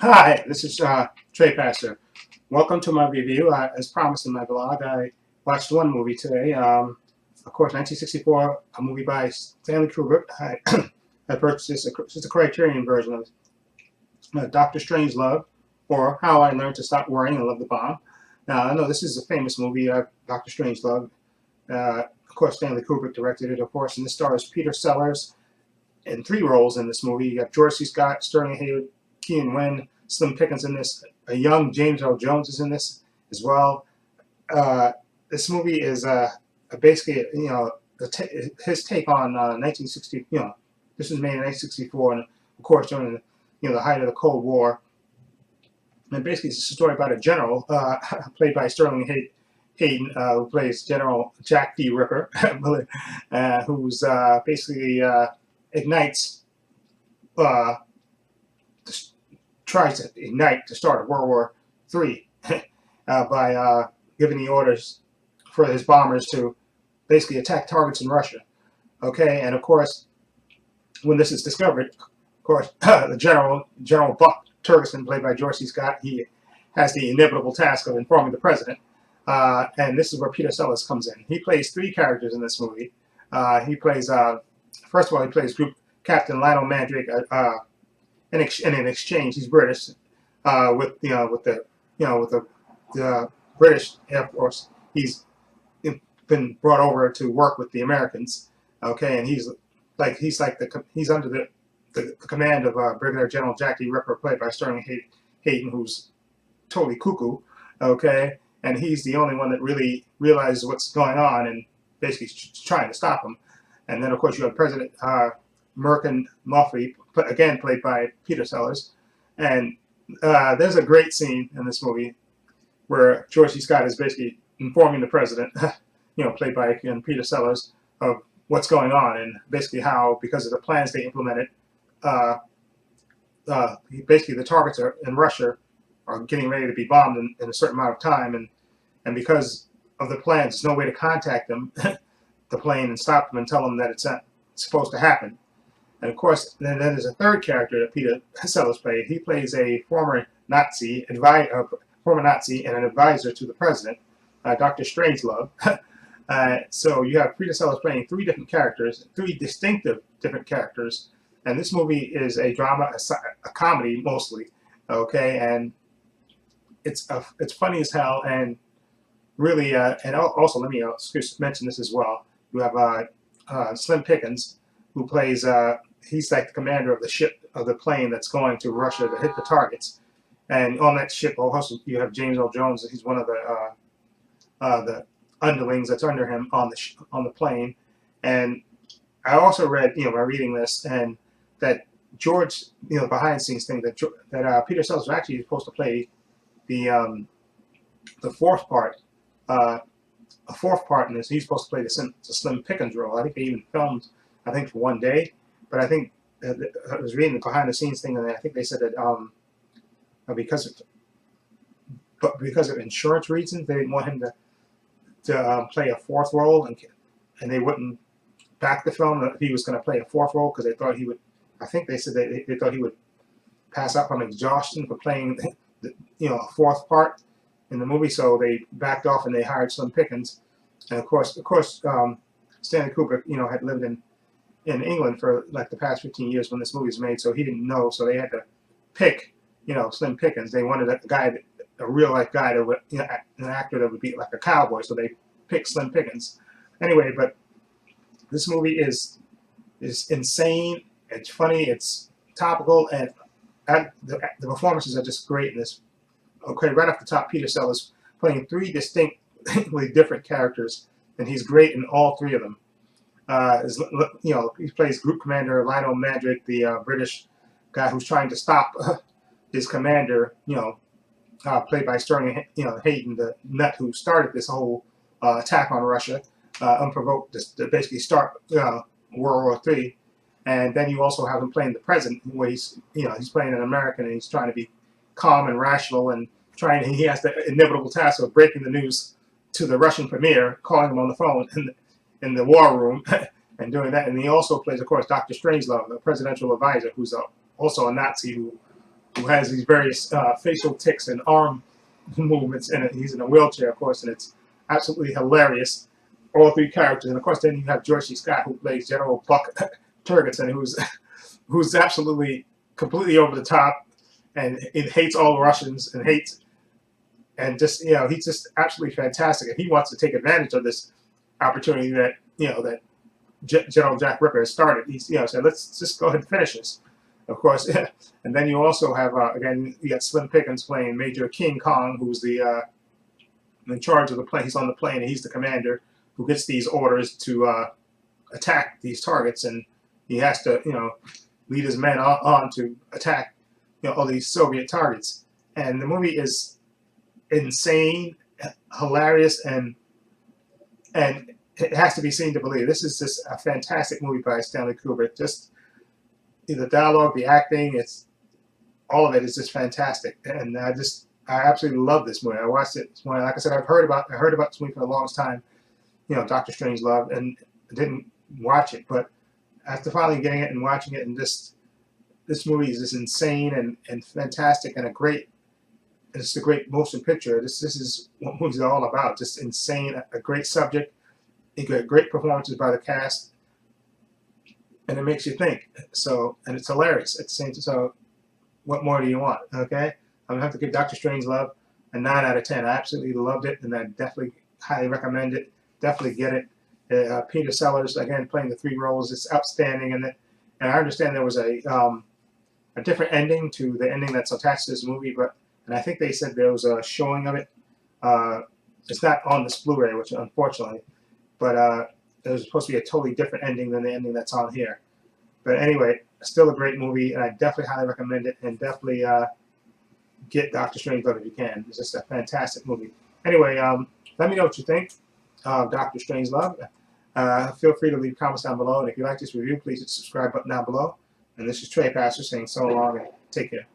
Hi, this is Trepacer. Welcome to my review. As promised in my blog, I watched one movie today. Of course, 1964, a movie by Stanley Kubrick. I purchased this. It's a Criterion version of Dr. Strangelove, or How I Learned to Stop Worrying and Love the Bomb. Now, I know this is a famous movie, Dr. Strangelove. Of course, Stanley Kubrick directed it, of course, and this stars Peter Sellers in three roles in this movie. You got George C. Scott, Sterling Haywood, Keenan Wynn, Slim Pickens in this. A young James Earl Jones is in this as well. Uh, this movie is basically, his take on 1960. This was made in 1964, and of course during the height of the Cold War. And basically, it's a story about a general played by Sterling Hayden, who plays General Jack D. Ripper, who's basically ignites, uh, tries to ignite to start World War III by giving the orders for his bombers to basically attack targets in Russia. Okay, and of course, when this is discovered, of course, the General Buck Turgison, played by George C. Scott, he has the inevitable task of informing the president. And this is where Peter Sellers comes in. He plays three characters in this movie. He plays, first of all, he plays Group Captain Lionel Mandrake. In an exchange, he's British, with the British Air Force. He's been brought over to work with the Americans. Okay, and he's under the command of Brigadier General Jack D. Ripper, played by Sterling Hayden, who's totally cuckoo. Okay, and he's the only one that really realizes what's going on and basically trying to stop him. And then, of course, you have President Merkin Muffley, again played by Peter Sellers. And there's a great scene in this movie where George C. Scott is basically informing the president, played by Peter Sellers, of what's going on and basically how, because of the plans they implemented, basically the targets in Russia are getting ready to be bombed in a certain amount of time, and because of the plans, there's no way to contact them, the plane, and stop them and tell them that it's not supposed to happen. And of course, then there's a third character that Peter Sellers played. He plays a former Nazi and an advisor to the president, Dr. Strangelove. So you have Peter Sellers playing three different characters, three distinctive different characters. And this movie is a drama, a comedy mostly. Okay, and it's funny as hell, and really, and also let me mention this as well. You have Slim Pickens, who plays. He's like the commander of the ship, of the plane that's going to Russia to hit the targets. And on that ship, also you have James Earl Jones. He's one of the underlings that's under him on the plane. And I also read, by reading this, and that George, behind the scenes thing, that Peter Sellers was actually supposed to play the fourth part, a fourth part in this. He's supposed to play the Slim Pickens role. I think they even filmed, for one day. But I think I was reading the behind the scenes thing, and I think they said that because of insurance reasons, they didn't want him to play a fourth role, and they wouldn't back the film if he was going to play a fourth role, because they thought he would. I think they said they thought he would pass out from exhaustion for playing a fourth part in the movie. So they backed off and they hired Slim Pickens. And of course, Stanley Kubrick, had lived in England for like the past 15 years when this movie was made, so he didn't know. So they had to pick, Slim Pickens. They wanted a real life guy that would, an actor that would be like a cowboy. So they picked Slim Pickens. Anyway, but this movie is insane. It's funny. It's topical, and the performances are just great in this. Okay, right off the top, Peter Sellers playing three distinctly different characters, and he's great in all three of them. He plays Group Commander Lionel Mandrake, the British guy who's trying to stop his commander, played by Sterling, Hayden, the nut who started this whole attack on Russia, unprovoked, to basically start World War III. And then you also have him playing the president, where he's playing an American, and he's trying to be calm and rational, and he has the inevitable task of breaking the news to the Russian premier, calling him on the phone in the war room and doing that. And he also plays, of course, Dr. Strangelove, the presidential advisor, who's also a Nazi who has these various facial tics and arm movements, and he's in a wheelchair, of course, and it's absolutely hilarious. All three characters, and of course, then you have George C. Scott, who plays General Buck Turgidson, who's absolutely completely over the top, and it hates all Russians and hates, and just he's just absolutely fantastic, and he wants to take advantage of this opportunity that that General Jack Ripper has started. He's said, let's just go ahead and finish this. Of course, and then you also have again you got Slim Pickens playing Major King Kong, who's the in charge of the plane. He's on the plane, and he's the commander who gets these orders to attack these targets, and he has to lead his men on to attack all these Soviet targets. And the movie is insane, hilarious, and it has to be seen to believe. This is just a fantastic movie by Stanley Kubrick. Just the dialogue, the acting, it's all of it is just fantastic, and I absolutely love this movie. I watched it when, like I said, I heard about this movie for the longest time, Dr. Strangelove, and didn't watch it, but after finally getting it and watching it, and this movie is just insane and fantastic, and it's a great motion picture. This is what movies are all about. Just insane, a great subject, you get great performances by the cast, and it makes you think. So, and it's hilarious at the same time. So, what more do you want? Okay, I'm gonna have to give Dr. Strangelove a 9 out of 10. I absolutely loved it, and I definitely highly recommend it. Definitely get it. Peter Sellers again playing the 3 roles. It's outstanding in it, and I understand there was a different ending to the ending that's attached to this movie, and I think they said there was a showing of it. It's not on this Blu-ray, which unfortunately, but there's supposed to be a totally different ending than the ending that's on here. But anyway, still a great movie, and I definitely highly recommend it, and definitely get Dr. Strangelove if you can. It's just a fantastic movie. Anyway, let me know what you think of Dr. Strangelove. Feel free to leave comments down below, and if you like this review, please hit the subscribe button down below. And this is Trepacer saying so long and take care.